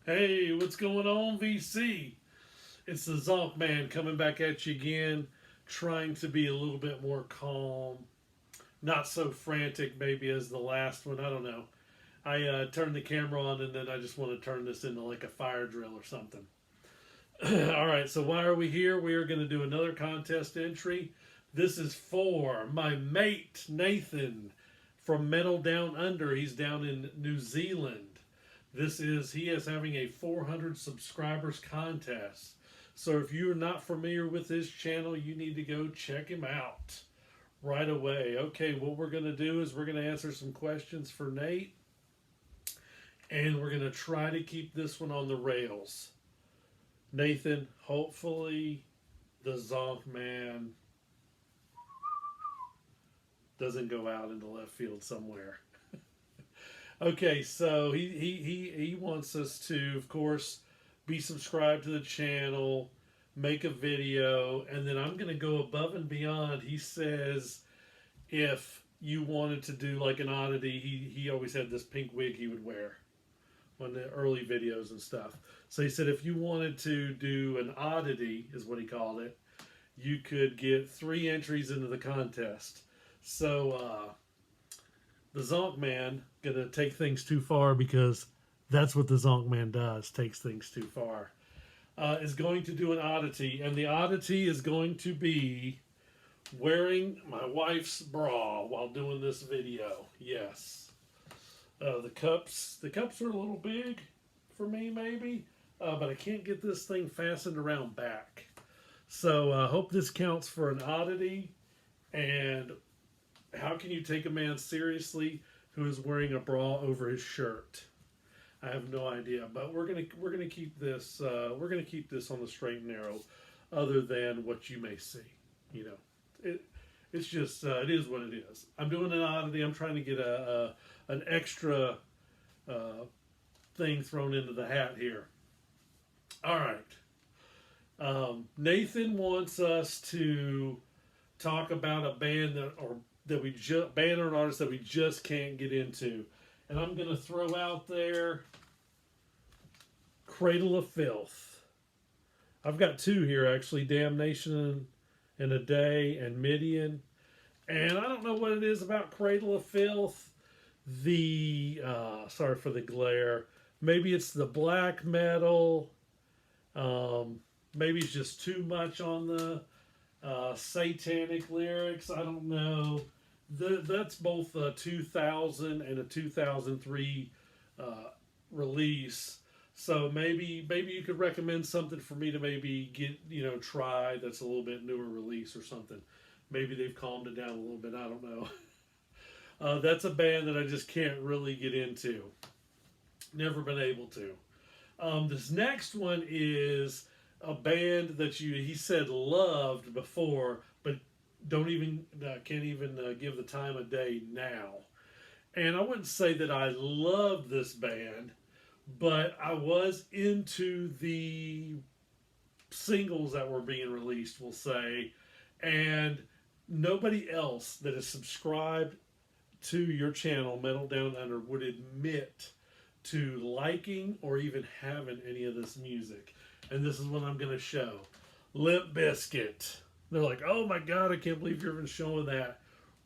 Hey, what's going on, VC? It's the Zonkman coming back at you again, trying to be a little bit more calm, not so frantic maybe as the last one. I don't know. I turned the camera on and then I just want to turn this into like a fire drill or something. All right, so why are we here? We are going to do another contest entry. This is for my mate, Nathan, from Metaldownunder. He's down in New Zealand. He is having a 400 subscribers contest. So if you're not familiar with his channel, you need to go check him out right away. Okay, what we're going to do is we're going to answer some questions for Nate, and we're going to try to keep this one on the rails. Nathan, hopefully the Zonkman doesn't go out into left field somewhere. Okay, so he wants us to, of course, be subscribed to the channel, make a video, and then I'm going to go above and beyond. He says if you wanted to do like an oddity, he always had this pink wig he would wear on the early videos and stuff. So he said if you wanted to do an oddity, is what he called it, you could get 3 entries into the contest. So the Zonkman gonna take things too far, because that's what the Zonkman does, takes things too far. Is going to do an oddity, and the oddity is going to be wearing my wife's bra while doing this video. Yes. The cups are a little big for me, maybe, but I can't get this thing fastened around back. So I hope this counts for an oddity. And how can you take a man seriously who is wearing a bra over his shirt? I have no idea, but we're gonna keep this on the straight and narrow, other than what you may see. You know, it's just it is what it is. I'm doing an oddity. I'm trying to get an extra thing thrown into the hat here. All right. Nathan wants us to talk about a band band or an artist that we just can't get into, and I'm gonna throw out there Cradle of Filth. I've got 2 here actually, Damnation in a Day and Midian, and I don't know what it is about Cradle of Filth. The sorry for the glare. Maybe it's the black metal. Maybe it's just too much on the satanic lyrics. I don't know. That's both a 2000 and a 2003 release. So maybe you could recommend something for me to maybe get, try that's a little bit newer release or something. Maybe they've calmed it down a little bit. I don't know. That's a band that I just can't really get into. Never been able to. This next one is a band that he said loved before, but can't even give the time of day now. And I wouldn't say that I love this band, but I was into the singles that were being released, we'll say, and nobody else that is subscribed to your channel, Metaldownunder, would admit to liking or even having any of this music. And this is what I'm going to show. Limp Bizkit. They're like, oh my God, I can't believe you're even showing that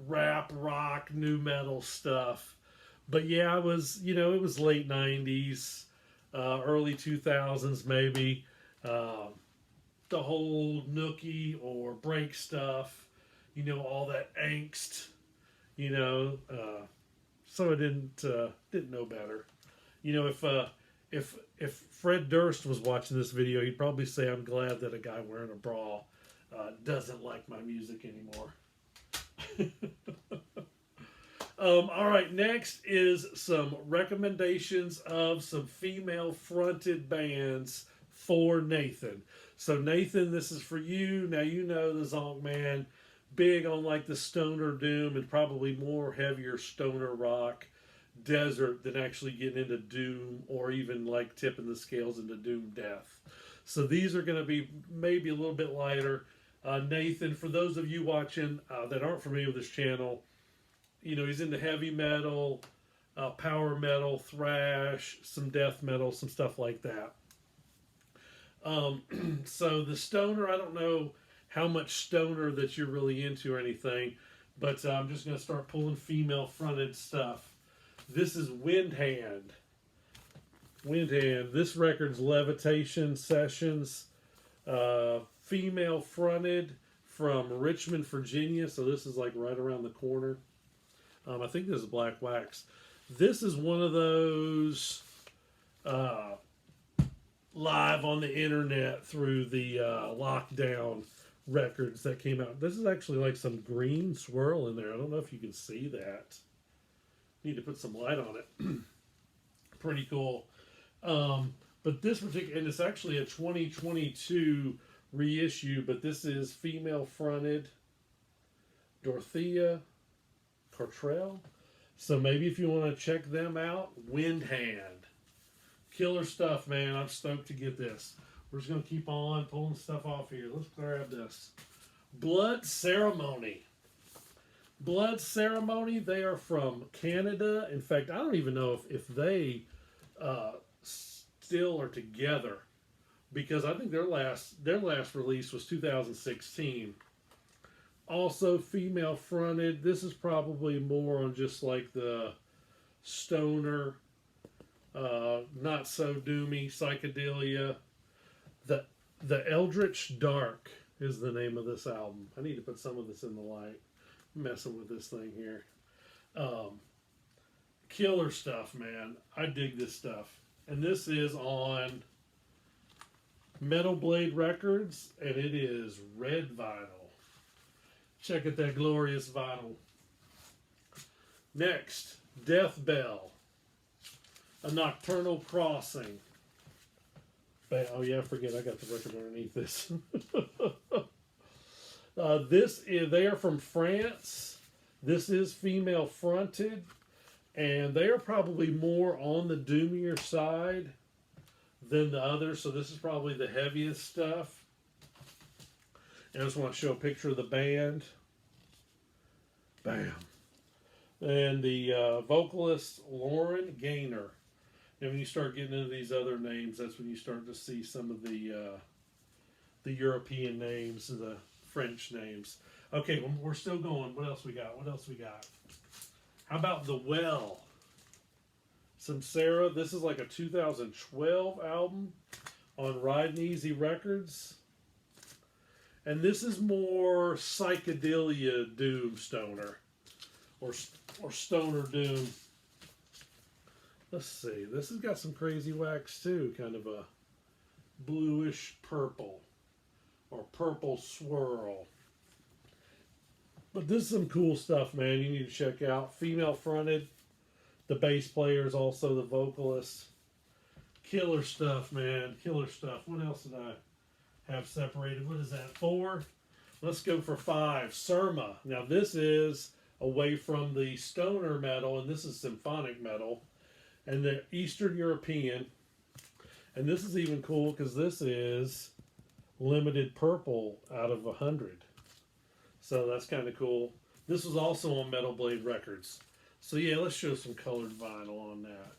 rap, rock, new metal stuff. But yeah, it was late 90s, early 2000s maybe. The whole Nookie or break stuff, all that angst, so I didn't know better. If Fred Durst was watching this video, he'd probably say, I'm glad that a guy wearing a bra doesn't like my music anymore. All right, next is some recommendations of some female-fronted bands for Nathan. So Nathan, this is for you. Now you know the Zonkman, big on like the stoner doom and probably more heavier stoner rock desert than actually getting into doom or even like tipping the scales into doom death. So these are going to be maybe a little bit lighter. Nathan, for those of you watching that aren't familiar with this channel, he's into heavy metal, power metal, thrash, some death metal, some stuff like that. So the stoner, I don't know how much stoner that you're really into or anything, but I'm just going to start pulling female fronted stuff. This is Windhand. Windhand. This record's Levitation Sessions. Female fronted from Richmond, Virginia. So this is like right around the corner. I think this is Black Wax. This is one of those live on the internet through the lockdown records that came out. This is actually like some green swirl in there. I don't know if you can see that. Need to put some light on it. Pretty cool. But this particular, and it's actually a 2022 reissue, but this is female fronted Dorothea Cartrell. So maybe if you want to check them out, Windhand. Killer stuff, man. I'm stoked to get this. We're just going to keep on pulling stuff off here. Let's grab this. Blood Ceremony. Blood Ceremony, they are from Canada. In fact, I don't even know if they still are together, because I think their last release was 2016. Also female fronted. This is probably more on just like the stoner, not so doomy psychedelia. The Eldritch Dark is the name of this album. I need to put some of this in the light. I'm messing with this thing here. Killer stuff, man. I dig this stuff. And this is on Metal Blade Records, and it is red vinyl. Check out that glorious vinyl. Next, Death Bell. A Nocturnal Crossing. Oh yeah, I forget I got the record underneath this. They are from France. This is female fronted, and they are probably more on the doomier side than the others. So this is probably the heaviest stuff. And I just want to show a picture of the band. Bam. And the vocalist Lauren Gaynor. And when you start getting into these other names, that's when you start to see some of the European names, the French names. Okay, well, we're still going. What else we got? What else we got? How about The Well? Samsara. This is like a 2012 album on Riding Easy Records. And this is more psychedelia doom stoner. Or stoner doom. Let's see. This has got some crazy wax too. Kind of a bluish purple. Or purple swirl. But this is some cool stuff, man. You need to check out. Female fronted. The bass player is also the vocalist. Killer stuff, man. Killer stuff. What else did I have separated? What is that? 4? Let's go for 5. Surma. Now this is away from the stoner metal, and this is symphonic metal. And the Eastern European. And this is even cool because this is limited purple out of 100. So that's kind of cool. This was also on Metal Blade Records. So yeah, let's show some colored vinyl on that.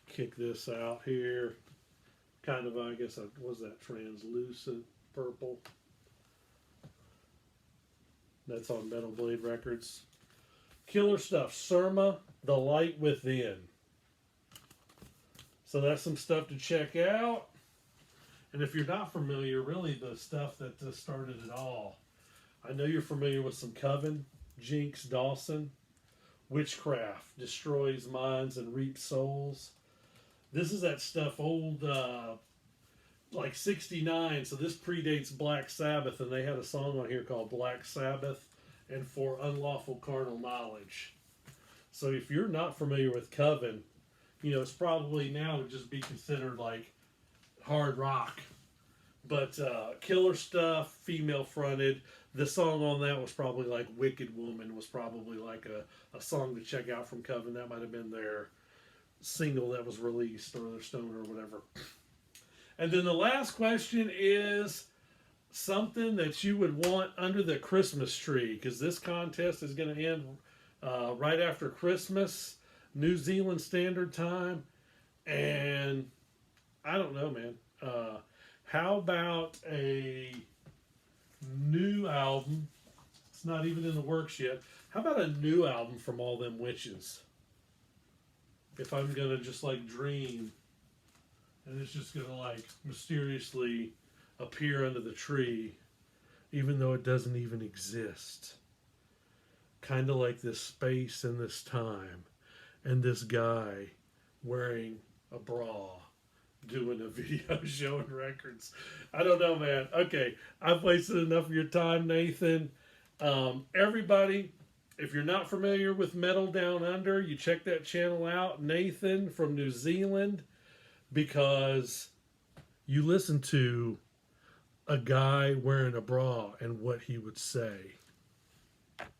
Kick this out here. Kind of, I guess, was that translucent purple? That's on Metal Blade Records. Killer stuff. Surma, The Light Within. So that's some stuff to check out. And if you're not familiar, really the stuff that started it all. I know you're familiar with some Coven, Jinx, Dawson. Witchcraft, Destroys Minds and Reaps Souls. This is that stuff old, like 69. So this predates Black Sabbath, and they had a song on here called Black Sabbath and For Unlawful Carnal Knowledge. So if you're not familiar with Coven, you know, it's probably now would just be considered like hard rock. But killer stuff, female fronted. The song on that was probably like Wicked Woman was probably like a song to check out from Coven. That might have been their single that was released, or their stoner or whatever. And then the last question is something that you would want under the Christmas tree, because this contest is going to end right after Christmas, New Zealand Standard Time. And I don't know, man. How about a new album? It's not even in the works yet. How about a new album from all them witches? If I'm going to just like dream and it's just going to like mysteriously appear under the tree, even though it doesn't even exist. Kind of like this space and this time, and this guy wearing a bra doing a video showing records. I don't know, man. Okay, I've wasted enough of your time, Nathan. Everybody, if you're not familiar with Metaldownunder, you check that channel out, Nathan from New Zealand, because you listen to a guy wearing a bra and what he would say.